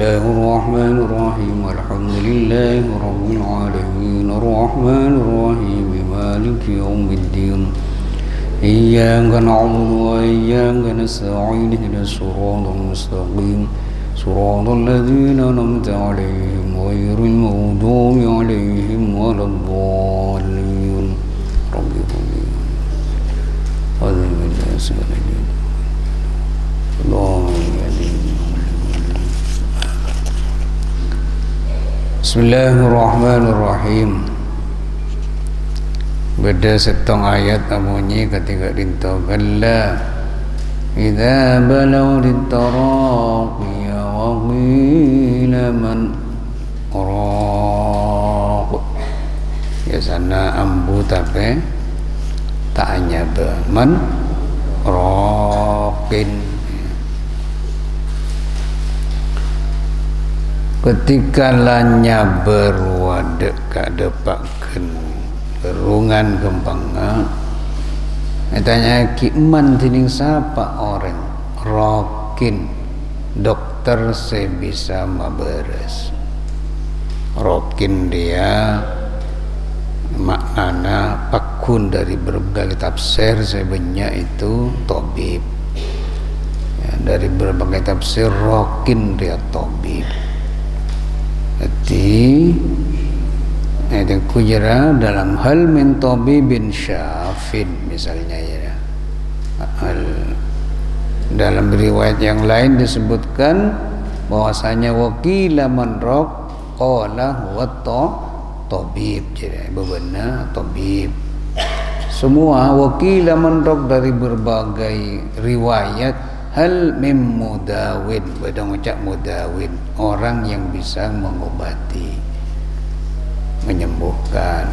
الله الرحمن الرحيم الحمد لله رب العالمين الرحمن الرحيم مالك يوم الدين إياك نعبد وإياك نستعين اهدنا الصراط المستقيم صراط الذين أنعمت عليهم غير المغضوب عليهم ولا الضالين رب اغفر هذا من السنة اللهم Bismillahirrahmanirrahim. Beda setong ayat amunyi ketika dinto kalla idza balaw ditaraqiya wa qila man raq. Ya sana ambu tapi tak hanya man raqin. Ketika lanya berwadek kadepaken berungan kempanga tanya kiman tining sapa orang rokin dokter sebisa maberes rokin dia maknana pakun dari berbagai tafsir sebenarnya itu tabib ya, dari berbagai tafsir rokin dia tabib. Jadi ada kujara dalam hal min tabibin syafin misalnya ya. Dalam riwayat yang lain disebutkan bahwasanya wakila man raq qala huwa tabib. Jadi bebenah tabib. Semua wakila man raq dari berbagai riwayat hal mim mudawin, badang ucap mudawin, orang yang bisa mengobati, menyembuhkan.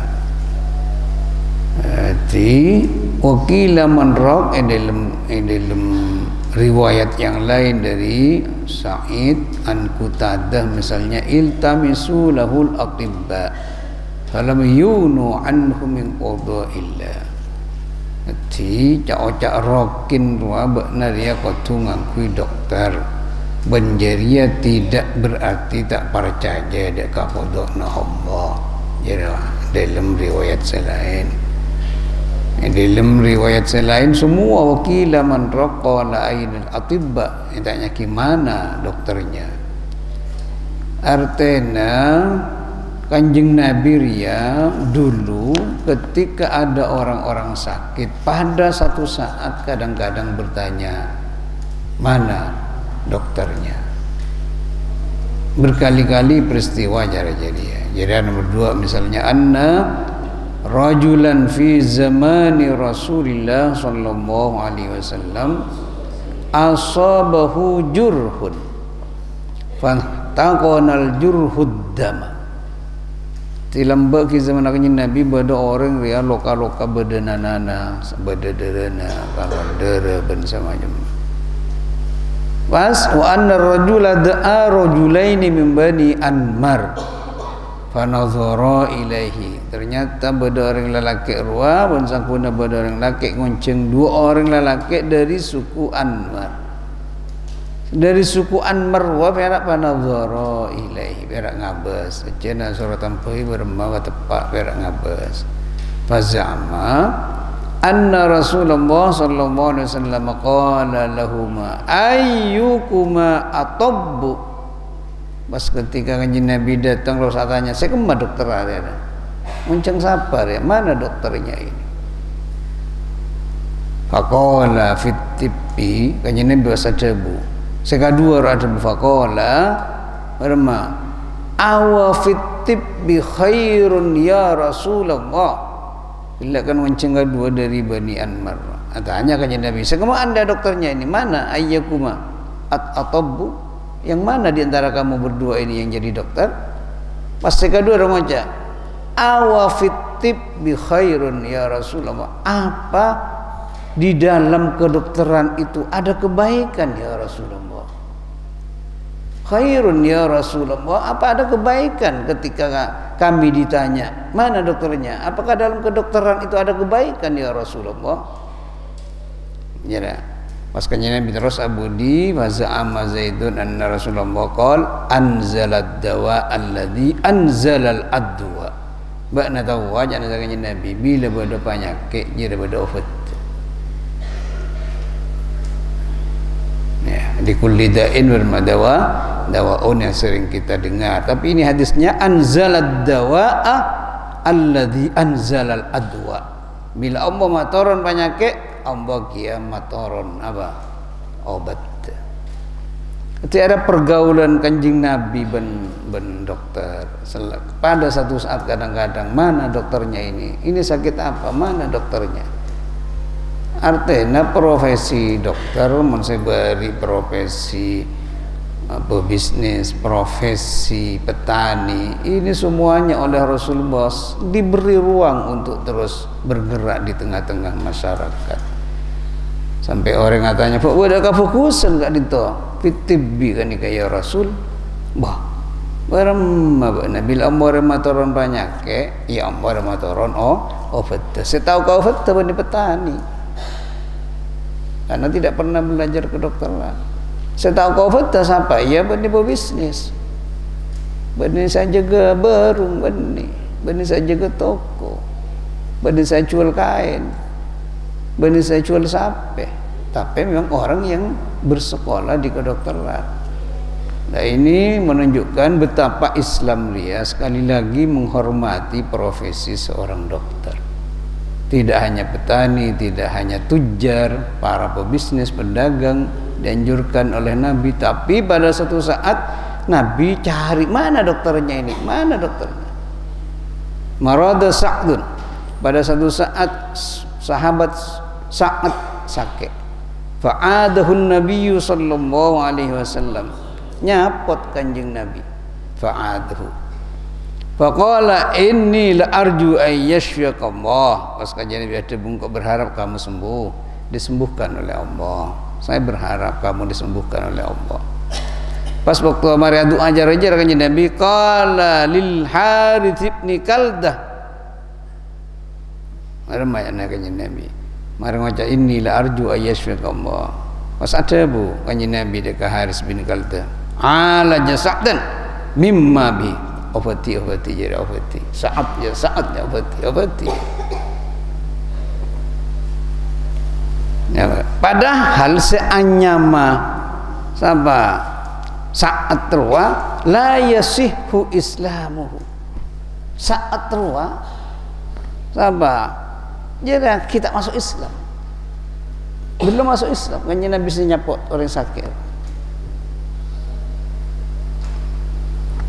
Jadi wakila man raq dalam riwayat yang lain dari Sa'id an Qutadah misalnya iltamisu lahul atibba falam yunu anhu min qada'illah. Jadi cak-cak rokin dua benar dia kotu ngakui dokter benjeria tidak berarti tak percaya dek kapodokna Allah. Jadi dalam riwayat selain semua wakila man raqa la ainul atibba tanya gimana dokternya. Artinya Kanjeng Nabi Ria dulu ketika ada orang-orang sakit pada satu saat kadang-kadang bertanya mana dokternya. Berkali-kali peristiwa jadi. Jadi nomor 2 misalnya anna rajulan fi zamani Rasulillah sallallahu alaihi wasallam asabahu jurhun fantaqanal jurhud dama. Tilambak ki zaman akhirnya Nabi pada orang dia loka-loka bedenanana bedederana kagandera ben samanya. Was wa anna rajula da'a rajulaini min bani Anmar fa nazara ilaihi. Ternyata pada orang lelaki rua ben sangkuna pada orang lelaki ngonceng 2 orang lelaki dari suku Anmar. Dari suku Anmar wa perak panazara ilaihi perak ngabas cenah surat tampoi berma tepak perak ngabas fazama anna Rasulullah sallallahu alaihi wasallam qala lahumma ayyukuma atabbu. Pas ketika kanjeng Nabi datang terus tanya saya kemana dokter ada munceng sabar ya mana dokternya ini. Faqala fit tibbi kanjeng Nabi bahasa debu sekadua ada faqala berma awa fitib bi khairun ya Rasulullah. Bila kan wanceng kedua dari Bani Anmar tanya kanjeng Nabi sekema anda dokternya ini mana ayyakuma atabbu yang mana di antara kamu berdua ini yang jadi dokter. Pas sekadua orang aja awa fitib bi khairun ya Rasulullah, apa di dalam kedokteran itu ada kebaikan ya Rasulullah. Khairun ya Rasulullah, apa ada kebaikan ketika kami ditanya mana dokternya, apakah dalam kedokteran itu ada kebaikan ya Rasulullah. Ya, Pas kanjeng Nabi terus abudi wa za'ama Zaidun anna Rasulullah qala anzalad dawa alladhi anzalal adwa. Bakna tahu jangan kanjeng Nabi bila berada penyakit dia berada obat. Ya, di kulli da'in wal madawa dawaun yang sering kita dengar. Tapi ini hadisnya anzalad dawa'a alladhi anzalal adwa. Bila Allah matoron penyakit Allah kiamat toron apa obat. Itu ada pergaulan kanjeng Nabi ben dokter. Pada satu saat kadang-kadang mana dokternya ini sakit apa, mana dokternya. Artinya profesi dokter mensebari profesi pebisnis, profesi petani, ini semuanya oleh Rasulullah diberi ruang untuk terus bergerak di tengah-tengah masyarakat. Sampai orang katanya, "Pak, ada fokusan enggak dito? Fitibbi kan ya Rasul." Bah, barang bila amor matoron penyakit, ya amor matoron obat. Saya tahu kau obat di petani. Karena tidak pernah belajar kedokteran. Saya tahu kau obat siapa? Ya benih bisnis. Benih saya jaga barung benih saya jaga toko. Benih saya jual kain. Benih saya jual sape. Tapi memang orang yang bersekolah di kedokteran. Nah ini menunjukkan betapa Islam dia sekali lagi menghormati profesi seorang dokter. Tidak hanya petani, tidak hanya tujar, para pebisnis, pedagang dianjurkan oleh Nabi. Tapi pada satu saat Nabi cari mana dokternya ini, mana dokternya. Marada Sa'dun. Pada satu saat sahabat Sa'ad sakit. Fa'adahun Nabiyyu sallallahu alaihi wasallam. Nyapot kanjeng Nabi. Fa'adahu. Faqala inni la arju ay yashfiyaka Allah. Pas kanjeng Nabi ada bungkuk berharap kamu sembuh, disembuhkan oleh Allah. Saya berharap kamu disembuhkan oleh Allah. Pas waktu mari adu ajar kanjeng Nabi qala lil Harits bin Kaldah. Ramai kanjeng Nabi. Mari ngaca inni la arju ayyashfika Allah. Pas ada bu kanjeng Nabi dekat Harits bin Kaldah. Ala jasatan mimma bi obati jadi obati. Saat ya obati. Ya, padahal seanyama sama saat terwa la yasihhu islamuhu. Saat terwa sabar. Jadi kita masuk Islam. Belum masuk Islam, kan Nabi nyapot orang sakit.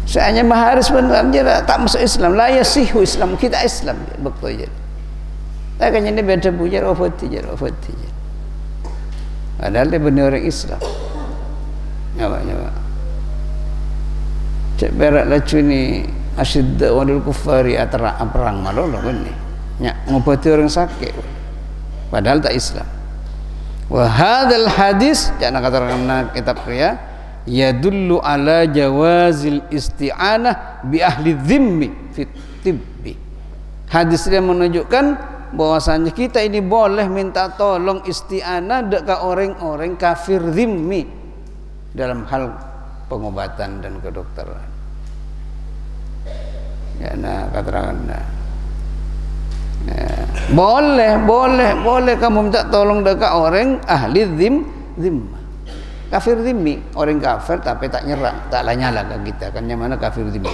Seandainya Haris benar dia tak masuk Islam, la yasihu Islam, kita Islam betul je. Tak kan Nabi ada bujar ofati. Padahal dia benar orang Islam. Nyawa. Cek berat lacu ni asyidda wadul kufari atara perang malolo benih. Ngobati orang sakit padahal tak Islam. Wa hadzal hadis jangan katakan kitab kriya yadullu ala jawazil isti'anah bi ahli dhimmi fit tibbi. Hadis dia menunjukkan bahwasanya kita ini boleh minta tolong isti'anah dekat orang-orang kafir dhimmi dalam hal pengobatan dan kedokteran. Ya katakan ya. Boleh kamu minta tolong dekat orang ahli zimmah. Kafir zimmi, orang kafir tapi tak nyerang, tak nyala ke kita. Kan yang mana kafir zimmi.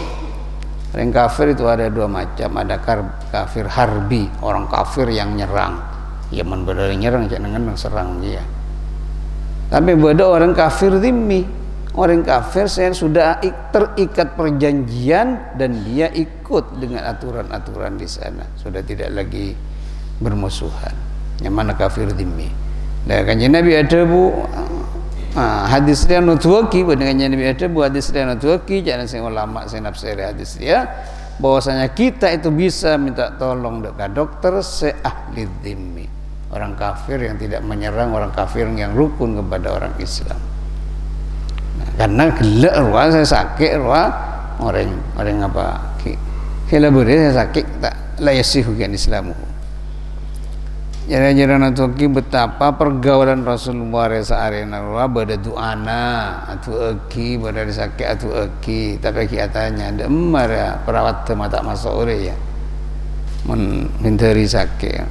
Orang kafir itu ada dua macam, ada kafir harbi, orang kafir yang nyerang. Ya benar nyerang jangan serang dia. Tapi ada orang kafir zimmi. Orang kafir saya sudah terikat perjanjian dan dia ikut dengan aturan-aturan di sana, sudah tidak lagi bermusuhan. Yang mana kafir dhimmi. Dan kanjeng Nabi ada bu hadis dia nutuaki, dengan Nabi ada bu hadis dia nutuaki, jangan saya ulama saya nafsir hadis dia bahwasanya kita itu bisa minta tolong dekat dokter seahli dhimmi, orang kafir yang tidak menyerang orang kafir yang rukun kepada orang Islam. Karena gelak ruang saya sakit ruang orang apa kila beri saya sakit tak layasihu kan Islamu. Jara-jara natuki betapa pergaulan Rasulullah saarena bada duana atu eki bada disake atu eki tapi kiatanya demar ya perawat mata masuk ore ya menghindari sakit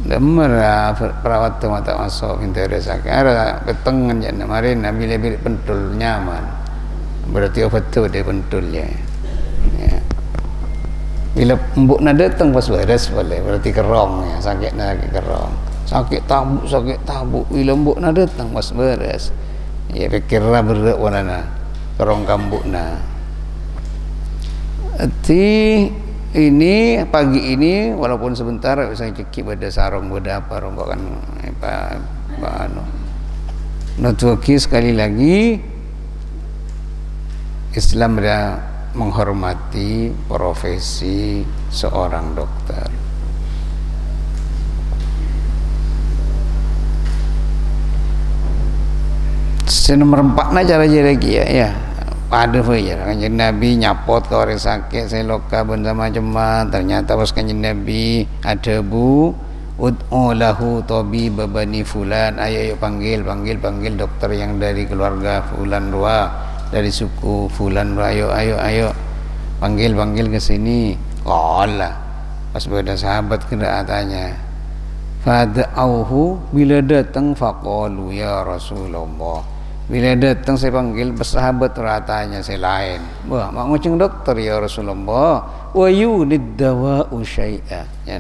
demar ya perawat mata masuk hindari sakit ada ketengan ya kemarin bila pentul nyaman berarti obat tu dia pentulnya ya. Bila embuk nak datang pas beres boleh berarti kerong ya sakitnya lagi kerong sakit tabuk bila embuk nak datang pas beres ya pikirlah berat warna kerong kambuk na ini pagi ini walaupun sebentar saya cekik pada sarung pada apa ronggokan apa anu natuki sekali lagi Islam dia menghormati profesi seorang dokter. Nomor 4 cara lagi ya. Pada ya kanjeng Nabi nyapot ke orang sakit saya loka benda macam ternyata pas kanjeng Nabi ada bu ud'u lahu tabib bani fulan ayo panggil dokter yang dari keluarga fulan dua dari suku fulan ayo panggil ke sini qala pas pada sahabat kena tanya fad'auhu bila datang faqalu ya Rasulullah bila datang saya panggil bersahabat ratanya saya lain wah mak ngoceng dokter ya Rasulullah wa yunid dawa'u syai'a ya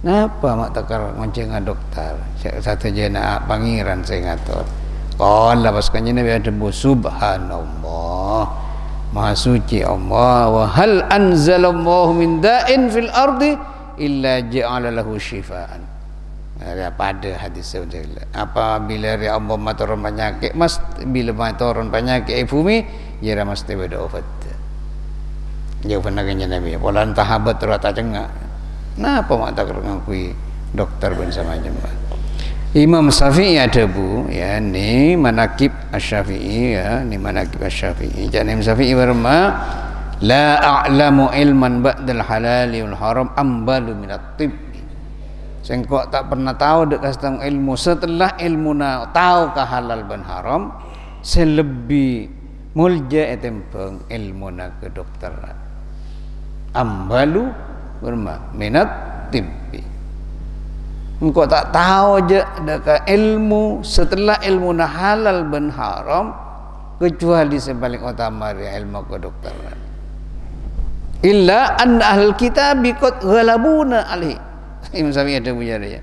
napa mak takar ngoceng dokter satu jena pangeran saya ngatur qala pas kanjeng Nabi ada subhanallah maha suci Allah wa hal anzalallahu min da'in fil ardi illa ja'ala lahu syifaan pada hadis sebutlah apabila Allah maturun penyakit bila maturun penyakit bumi jera mesti ada obat jawaban kanjeng Nabi polan tahabat rata cengak napa mak tak ngakui dokter pun sama jemaah Imam Syafi'i ada bu ya ni manakib Asy-Syafi'i ya ni manakib Asy-Syafi'i jadi Imam Syafi'i berma la a'lamu ilman ba'dal halali wal haram ambalu minat tib sengkok tak pernah tahu dek tentang ilmu setelah ilmu na tahu ka halal dan haram selebih mulja etempeng ilmu na kedokteran ambalu berma minat tibbi engkau tak tahu aja dek ilmu setelah ilmu na halal dan haram kecuali sebalik utama dia ilmu kedokteran illa an ahlul kitab qad ghalabuna alaihi Imam Syafi'i ada punya dia.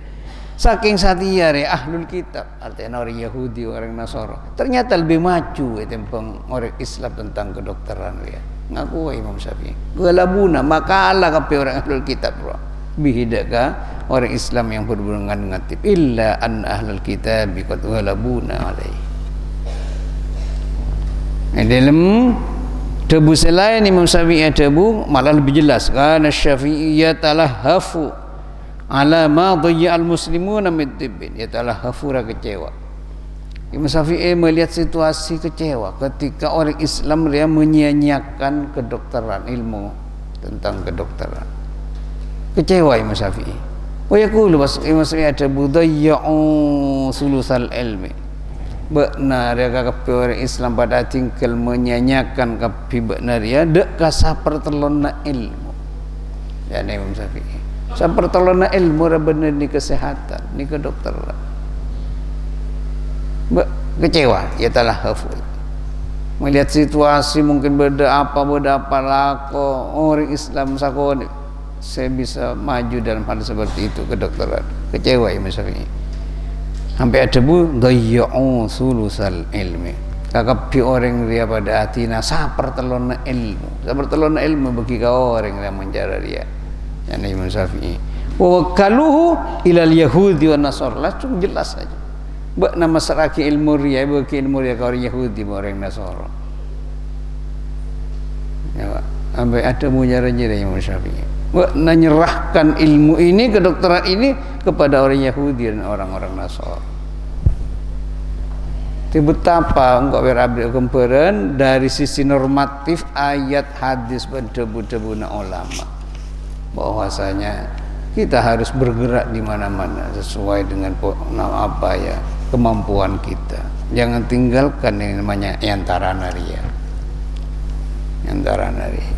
Saking setia ya ahlul kitab, artinya orang Yahudi, orang Nasara. Ternyata lebih maju tentang orang Islam tentang kedokteran dia. Ngaku Imam Syafi'i. Galabuna makalah kape orang ahlul kitab bro. Bihidaka orang Islam yang berhubungan dengan tib illa an ahlul kitab qad galabuna alaihi. Dalam debu selain Imam Syafi'i debu malah lebih jelas karena Syafi'iyya talahhafu ala ma dhayya'al muslimuna min tibbin ya telah hafura kecewa Imam Syafi'i melihat situasi kecewa ketika orang Islam dia menyia-nyiakan kedokteran ilmu tentang kedokteran kecewa Imam Syafi'i wa yaqulu Imam Syafi'i ada budayya'u sulusal ilmi benar dia kape orang Islam pada tinggal menyia-nyiakan kapi benar ya dek kasapar telonna ilmu ya Imam Syafi'i sampai pertolongan ilmu benar ni kesehatan ni kedokteran kecewa ya telah haful melihat situasi mungkin beda apa lako orang Islam sakon saya bisa maju dalam hal seperti itu kedokteran kecewa ya Syafi'i sampai ada bu dhayya'u sulusal ilmi kakapi orang dia pada atina sapar telona ilmu bagi kau orang yang menjara dia yang Imam Syafi'i wa kaluhu ilal yahudi wa nasara langsung jelas saja bak nama seraki ilmu ria bagi ilmu ria kau Yahudi orang Nasara ya sampai ada mujaranya dari Imam Syafi'i bak menyerahkan ilmu ini kedokteran ini kepada orang Yahudi dan orang-orang Nasara betapa engkau berabdi kemperan dari sisi normatif ayat hadis berdebu-debu na ulama bahwasanya kita harus bergerak di mana-mana sesuai dengan kemampuan kita. Jangan tinggalkan yang namanya yantarana ria. Yantarana ria.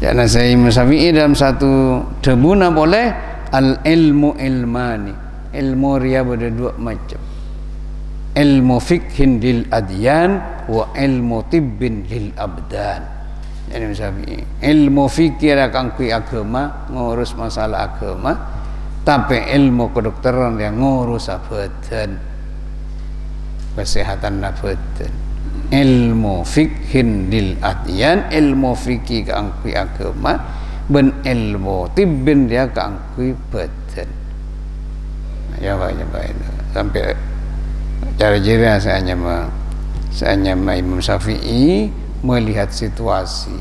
Jangan saya Imam Syafi'i dalam satu debuna boleh al ilmu ilmani. Ilmu ria ada dua macam. Ilmu fikhin lil adyan wa ilmu tibbin lil abdan. Jadi Syafi'i, ilmu fikih akan kui agama, ngurus masalah agama, tapi ilmu kedokteran yang ngurus badan, kesehatan badan. Ilmu fikhin lil adyan, ilmu fikih akan kui agama, ben ilmu tibbin dia akan kui badan. Ya banyak sampai cara jira saya hanya Imam Syafi'i melihat situasi.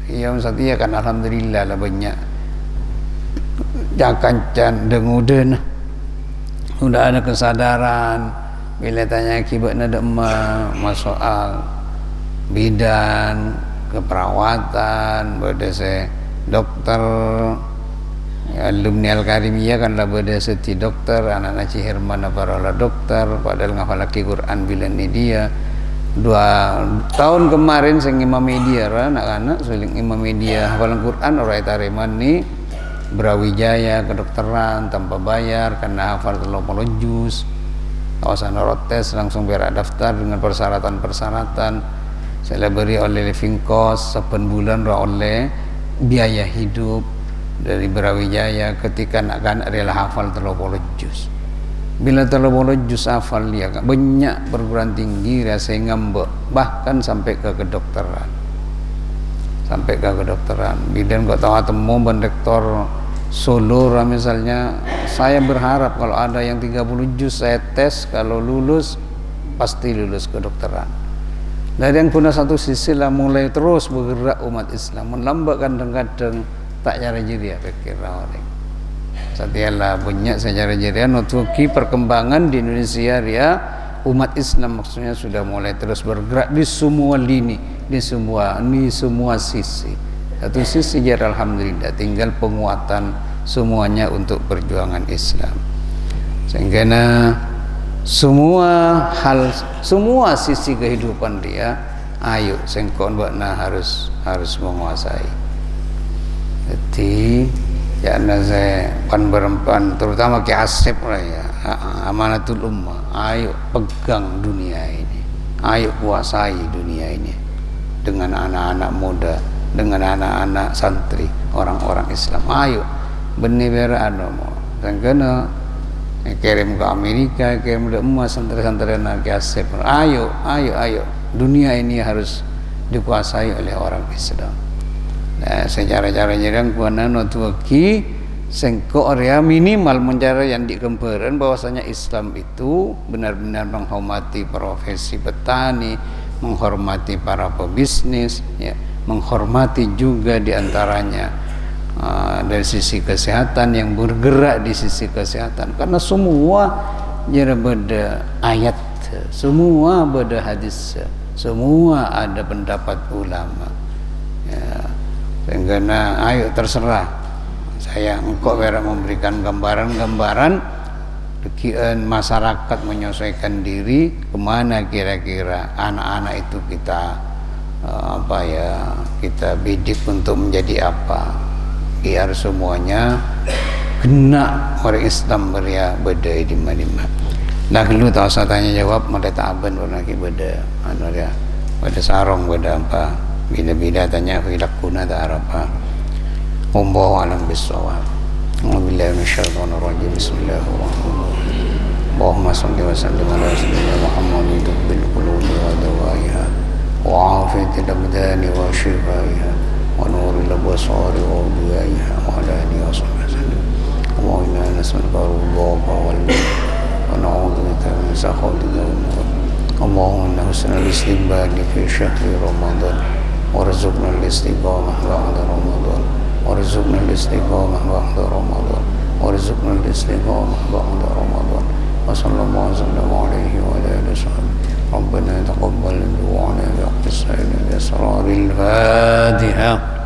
Yang satu kan alhamdulillah lah banyak jakancan dengudan sudah ada kesadaran bila tanya akibatnya ada soal bidan keperawatan pada saya dokter alumni Al-Karimiyah kan lah pada seti dokter anak-anak Herman para dokter padahal ngafalaki Quran bila ni dia 2 tahun kemarin saya imam media anak-anak seling imam media hafalan Quran orang tareman ni Brawijaya kedokteran tanpa bayar karena hafal 30 juz kawasan Rotes langsung berak daftar dengan persyaratan-persyaratan saya beri oleh living cost 7 bulan oleh biaya hidup dari Brawijaya ketika anak-anak rela hafal 30 juz. Bila terlalu juz hafal dia banyak perguruan tinggi rasa ngambek bahkan sampai ke kedokteran bidan kok tahu temu rektor Solo misalnya saya berharap kalau ada yang 30 juz saya tes kalau lulus pasti lulus kedokteran. Dari yang guna satu sisi lah mulai terus bergerak umat Islam melambat kadang-kadang tak cara jadi pikir orang setialah banyak sejarah jariah notuki perkembangan di Indonesia ya umat Islam maksudnya sudah mulai terus bergerak di semua lini di semua sisi satu sisi sejarah alhamdulillah tinggal penguatan semuanya untuk perjuangan Islam sehingga semua sisi kehidupan dia ayo sengkon bakna harus menguasai jadi ya saya berempan terutama Ki Asep lah ya amanatul ummah ayo pegang dunia ini ayo kuasai dunia ini dengan anak-anak muda dengan anak-anak santri orang-orang Islam ayo benih berada mau dan kena kirim ke Amerika kirim ke emas santri-santri Ki Asep ayo dunia ini harus dikuasai oleh orang Islam. Nah, secara-cara nyerang kuana notuaki sengko area minimal mencari yang dikemperan bahwasanya Islam itu benar-benar menghormati profesi petani, menghormati para pebisnis, ya, menghormati juga diantaranya dari sisi kesehatan yang bergerak di sisi kesehatan karena semua jadi beda ayat, semua beda hadis, semua ada pendapat ulama. Ya. Sehingga ayo terserah saya engkau berak memberikan gambaran-gambaran masyarakat menyesuaikan diri kemana kira-kira anak-anak itu kita kita bidik untuk menjadi apa biar semuanya kena orang Islam beria beda di mana-mana. Nah dulu tahu saya tanya jawab mereka aben lagi beda beda sarong beda apa bila tanya filakuna tak apa wallahu alam bissawab wabillahi minasyaitonir rajim bismillahirrahmanirrahim Allahumma shalli wa sallim ala sayyidina Muhammadin bil qulubi wa dawaiha wa afiyatil abdani wa shifaiha wa nuril absari wa diyaiha wa ala alihi wa sahbihi wa inna nas'aluka ridhaka wal wa na'udzu bika min sakhatika Allahumma husnal istibadi fi syahri Ramadan warzuqna al-istiqamah ba'da Ramadan warzuqna al-istiqamah ba'da Ramadan warzuqna al-istiqamah ba'da Ramadan wa sallallahu alaihi wa alihi wasallam Rabbana taqabbal du'ana bi asraril Fatiha.